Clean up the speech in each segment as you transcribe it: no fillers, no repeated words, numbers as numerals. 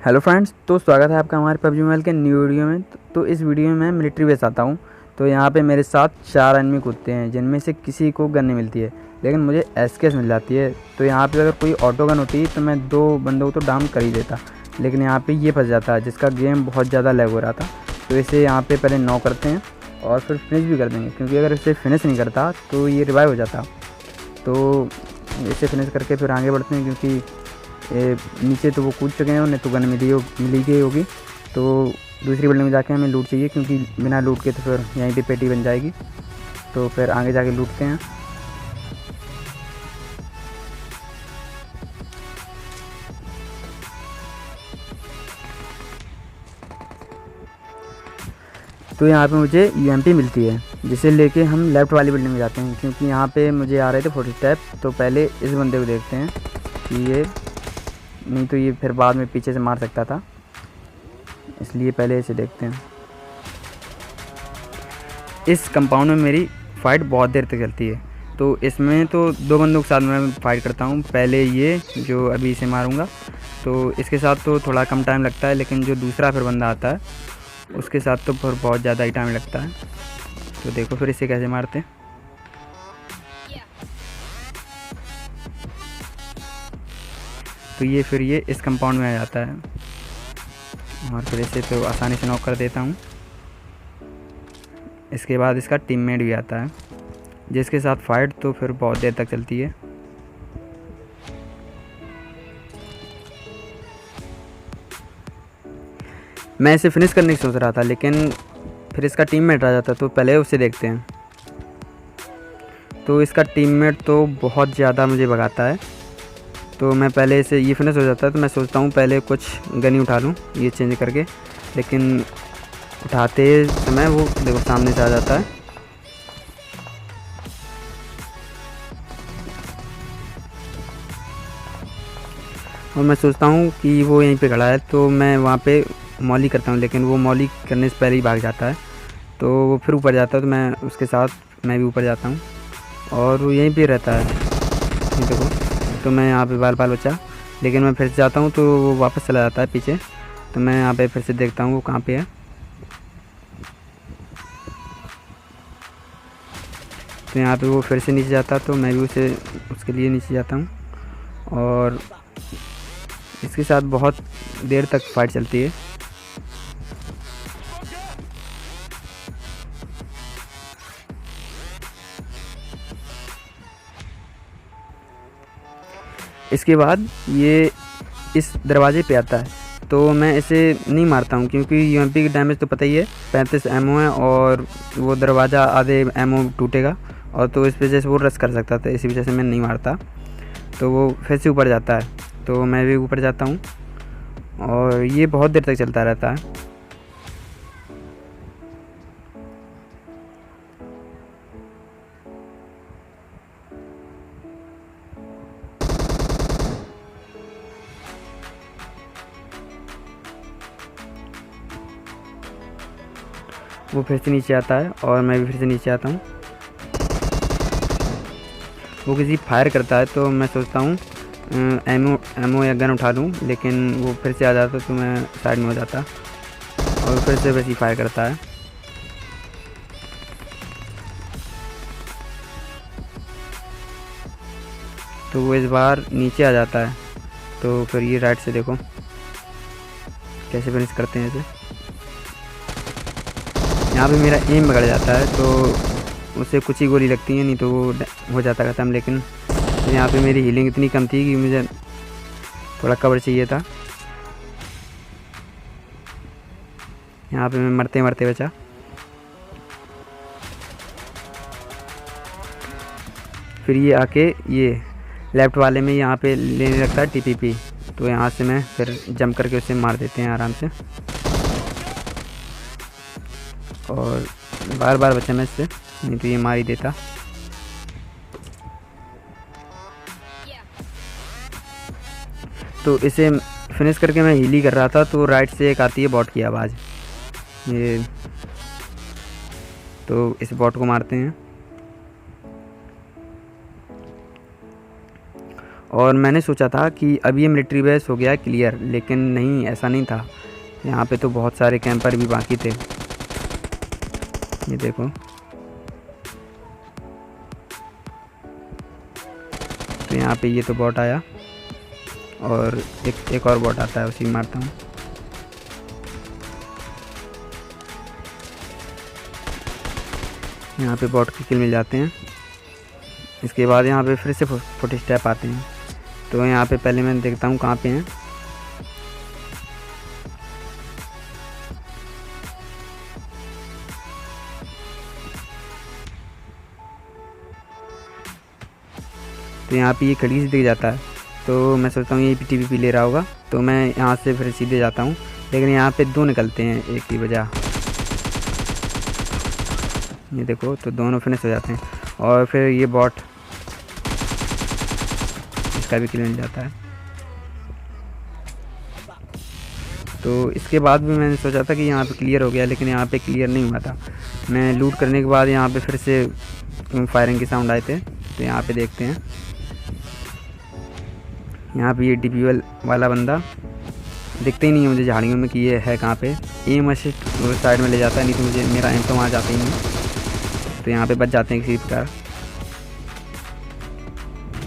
Hello friends, तो स्वागत है आपका हमारे पबजी मोबाइल के न्यू वीडियो में। तो इस वीडियो में मैं मिलिट्री बेस आता हूँ। तो यहाँ पे मेरे साथ 4 एनिमी कूदते हैं, जिनमें से किसी को गन नहीं मिलती है, लेकिन मुझे एसकेएस मिल जाती है। तो यहाँ पे अगर कोई ऑटो गन होती तो मैं 2 बंदों को तो डाउन कर ही देता, लेकिन यहाँ पे ये फंस जाता है, जिसका गेम बहुत ज़्यादा लैग हो रहा था। तो इसे यहाँ पे पहले नॉक करते हैं और फिर फिनिश भी कर देंगे, क्योंकि अगर इसे फिनिश नहीं करता तो ये रिवाइव हो जाता। तो इसे फिनिश करके फिर आगे बढ़ते हैं, क्योंकि नीचे तो वो कूद चुके हैं, उन्हें तो गन मिली गई होगी। तो दूसरी बिल्डिंग में जाके हमें लूट चाहिए, क्योंकि बिना लूट के तो फिर यहीं पे पेटी बन जाएगी। तो फिर आगे जाके लूटते हैं। तो यहाँ पे मुझे यूएमपी मिलती है, जिसे लेके हम लेफ़्ट वाली बिल्डिंग में जाते हैं, क्योंकि यहाँ पे मुझे आ रहे थे 40 स्टेप। तो पहले इस बंदे को देखते हैं कि ये नहीं तो ये फिर बाद में पीछे से मार सकता था, इसलिए पहले इसे देखते हैं। इस कंपाउंड में मेरी फ़ाइट बहुत देर तक चलती है। तो इसमें तो 2 बंदों के साथ मैं फ़ाइट करता हूँ। पहले ये जो अभी इसे मारूँगा, तो इसके साथ तो थोड़ा कम टाइम लगता है, लेकिन जो दूसरा फिर बंदा आता है उसके साथ तो फिर बहुत ज़्यादा ही टाइम लगता है। तो देखो फिर इसे कैसे मारते हैं। तो ये फिर ये इस कंपाउंड में आ जाता है और फिर इसे तो आसानी से नॉक कर देता हूँ। इसके बाद इसका टीममेट भी आता है, जिसके साथ फाइट तो फिर बहुत देर तक चलती है। मैं इसे फिनिश करने की सोच रहा था, लेकिन फिर इसका टीममेट आ जाता, तो पहले उसे देखते हैं। तो इसका टीममेट तो बहुत ज़्यादा मुझे भगाता है। तो मैं पहले इसे ये फिनिश हो जाता है, तो मैं सोचता हूँ पहले कुछ गन उठा लूँ ये चेंज करके, लेकिन उठाते समय वो देखो सामने से आ जाता है। और मैं सोचता हूँ कि वो यहीं पे खड़ा है, तो मैं वहाँ पे मॉली करता हूँ, लेकिन वो मॉली करने से पहले ही भाग जाता है। तो वो फिर ऊपर जाता है, तो मैं उसके साथ मैं भी ऊपर जाता हूँ और वो यहीं पे रहता है, ये देखो। तो मैं यहाँ पे बार बार बचा, लेकिन मैं फिर से जाता हूँ तो वो वापस चला जाता है पीछे। तो मैं यहाँ पे फिर से देखता हूँ वो कहाँ पे है। तो यहाँ पे वो फिर से नीचे जाता, तो मैं भी उसके लिए नीचे जाता हूँ और इसके साथ बहुत देर तक फाइट चलती है। इसके बाद ये इस दरवाजे पे आता है, तो मैं इसे नहीं मारता हूँ, क्योंकि यूएमपी की डैमेज तो पता ही है, 35 एमओ है और वो दरवाज़ा आधे एमओ टूटेगा, और तो इस वजह से वो रश कर सकता था, इसी वजह से मैं नहीं मारता। तो वो फिर से ऊपर जाता है, तो मैं भी ऊपर जाता हूँ और ये बहुत देर तक चलता रहता है। वो फिर से नीचे आता है और मैं भी फिर से नीचे आता हूँ। वो किसी फायर करता है, तो मैं सोचता हूँ एमओ या गन उठा लूँ, लेकिन वो फिर से आ जाता, तो मैं साइड में हो जाता और फिर से वैसे ही फायर करता है। तो वो इस बार नीचे आ जाता है। तो फिर ये राइट से देखो कैसे फिनिश करते हैं इसे। यहाँ पे मेरा एम बिगड़ जाता है, तो उसे कुछ ही गोली लगती है, नहीं तो वो हो जाता खत्म। लेकिन यहाँ पे मेरी हीलिंग इतनी कम थी कि मुझे थोड़ा कवर चाहिए था। यहाँ पे मैं मरते मरते बचा। फिर ये आके ये लेफ़्ट वाले में यहाँ पे लेने लगता है टीपीपी, तो यहाँ से मैं फिर जंप करके उसे मार देते हैं आराम से। और बार बार बचा मैं इससे, नहीं तो ये मार ही देता। तो इसे फिनिश करके मैं हील ही कर रहा था, तो राइट से एक आती है बॉट की आवाज़, ये तो इस बॉट को मारते हैं और मैंने सोचा था कि अब ये मिलिट्री बेस हो गया क्लियर, लेकिन नहीं, ऐसा नहीं था। यहाँ पे तो बहुत सारे कैंपर भी बाकी थे। ये देखो, तो यहाँ पे ये तो बॉट आया और एक और बॉट आता है, उसी मारता हूँ। यहाँ पे बॉट की किल मिल जाते हैं। इसके बाद यहाँ पे फिर से फुट स्टेप आते हैं। तो यहाँ पे पहले मैं देखता हूँ कहाँ पे हैं। तो यहाँ पे ये खड़ी से दिख जाता है, तो मैं सोचता हूँ ये PvP ले रहा होगा, तो मैं यहाँ से फिर सीधे जाता हूँ। लेकिन यहाँ पे दो निकलते हैं एक की बजाय। ये देखो, तो दोनों फिनिश हो जाते हैं। और फिर ये बॉट, इसका भी किल मिल जाता है। तो इसके बाद भी मैंने सोचा था कि यहाँ पे क्लियर हो गया, लेकिन यहाँ पे क्लियर नहीं हुआ था। मैं लूट करने के बाद यहाँ पे फिर से फायरिंग के साउंड आए थे, तो यहाँ पे देखते हैं। यहाँ पे ये DPL वाला बंदा दिखते ही नहीं है मुझे झाड़ियों में कि ये है कहाँ पे। एम असिस्ट साइड में ले जाता है, नहीं तो मुझे मेरा एम तो वहाँ जाता ही नहीं। तो यहाँ पे बच जाते हैं किसी प्रकार।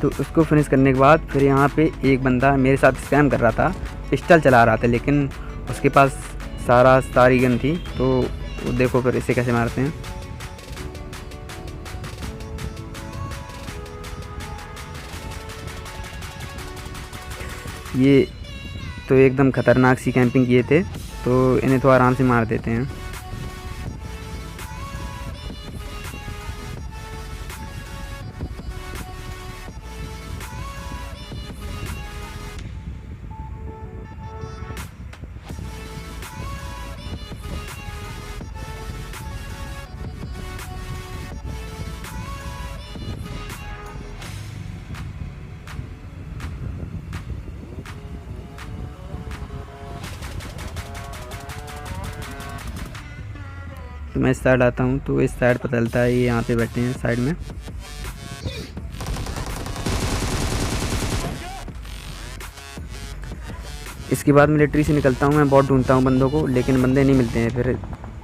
तो उसको फिनिश करने के बाद फिर यहाँ पे एक बंदा मेरे साथ स्कैम कर रहा था, पिस्टल चला रहा था, लेकिन उसके पास सारी गन थी। तो देखो फिर इसे कैसे मारते हैं। ये तो एकदम ख़तरनाक सी कैंपिंग किए थे, तो इन्हें तो आराम से मार देते हैं। तो मैं इस साइड आता हूँ, तो इस साइड पता चलता है ये यहाँ पे बैठे हैं साइड में। इसके बाद मिलिट्री से निकलता हूँ, मैं बहुत ढूंढता हूँ बंदों को, लेकिन बंदे नहीं मिलते हैं। फिर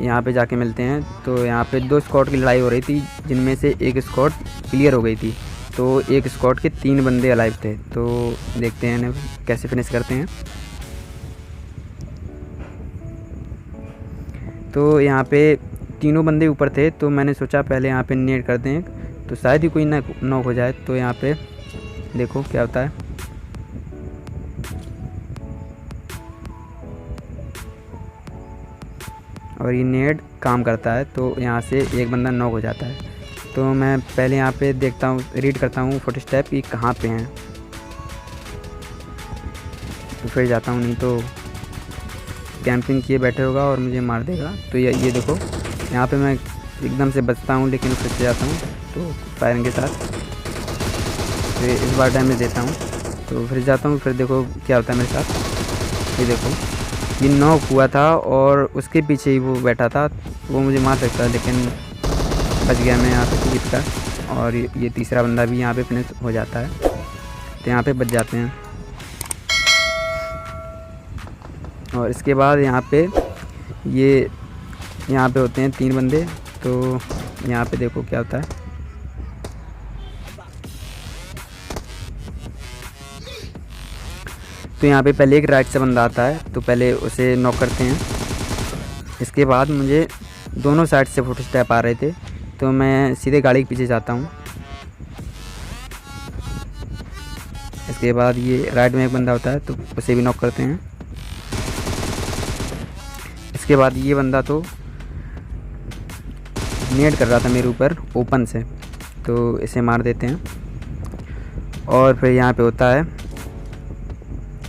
यहाँ पे जाके मिलते हैं। तो यहाँ पे 2 स्क्वाड की लड़ाई हो रही थी, जिनमें से एक स्क्वाड क्लियर हो गई थी। तो एक स्क्वाड के 3 बंदे अलाइव थे। तो देखते हैं इन्हें कैसे फिनिश करते हैं। तो यहाँ पे तीनों बंदे ऊपर थे, तो मैंने सोचा पहले यहाँ पे नेट कर दें, तो शायद ही कोई नॉक हो जाए। तो यहाँ पे देखो क्या होता है। और ये नेट काम करता है, तो यहाँ से एक बंदा नॉक हो जाता है। तो मैं पहले यहाँ पे देखता हूँ, रीड करता हूँ फुट स्टेप कि कहाँ पे हैं, तो फिर जाता हूँ, नहीं तो कैंपिंग किए बैठे होगा और मुझे मार देगा। तो ये देखो, यहाँ पे मैं एकदम से बचता हूँ, लेकिन फिर से जाता हूँ तो फायरिंग के साथ। फिर इस बार डैमेज देता हूँ, तो फिर जाता हूँ। फिर देखो क्या होता है मेरे साथ। ये देखो, ये नॉक हुआ था और उसके पीछे ही वो बैठा था, वो मुझे मार सकता है, लेकिन बच गया मैं यहाँ पे जीत कर। और ये तीसरा बंदा भी यहाँ पे फिनिश हो जाता है, तो यहाँ पे बच जाते हैं। और इसके बाद यहाँ पे यहाँ पे होते हैं 3 बंदे। तो यहाँ पे देखो क्या होता है। तो यहाँ पे पहले एक राइट से बंदा आता है, तो पहले उसे नॉक करते हैं। इसके बाद मुझे दोनों साइड से फुट स्टेप आ रहे थे, तो मैं सीधे गाड़ी के पीछे जाता हूँ। इसके बाद ये राइट में एक बंदा होता है, तो उसे भी नॉक करते हैं। इसके बाद ये बंदा तो नेट कर रहा था मेरे ऊपर ओपन से, तो इसे मार देते हैं। और फिर यहाँ पे होता है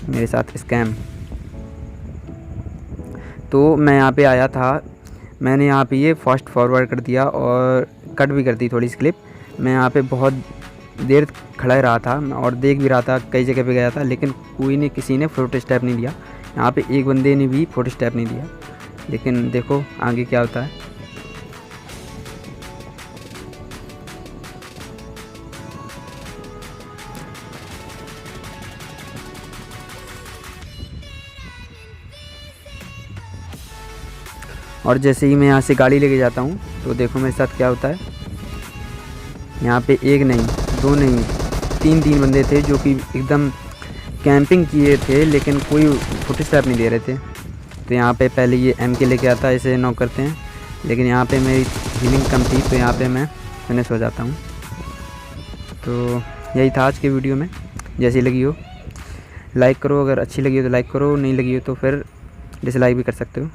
मेरे साथ स्कैम। तो मैं यहाँ पे आया था, मैंने यहाँ पे ये फास्ट फॉरवर्ड कर दिया और कट भी कर दी थोड़ी सी क्लिप। मैं यहाँ पे बहुत देर खड़ा ही रहा था और देख भी रहा था, कई जगह पे गया था, लेकिन किसी ने फुट स्टेप नहीं दिया। यहाँ पे एक बंदे ने भी फुट स्टेप नहीं दिया। लेकिन देखो आगे क्या होता है। और जैसे ही मैं यहाँ से गाड़ी लेके जाता हूँ तो देखो मेरे साथ क्या होता है। यहाँ पे एक नहीं, दो नहीं, तीन बंदे थे जो कि एकदम कैंपिंग किए थे, लेकिन कोई फुट स्टेप नहीं दे रहे थे। तो यहाँ पे पहले ये MK लेके आता है, इसे नॉक करते हैं, लेकिन यहाँ पे मेरी हीलिंग कम थी तो यहाँ पे मैं फिनिश हो जाता हूँ। तो यही था आज के वीडियो में। जैसी लगी हो लाइक करो, अगर अच्छी लगी हो तो लाइक करो, नहीं लगी हो तो फिर डिसलाइक भी कर सकते हो।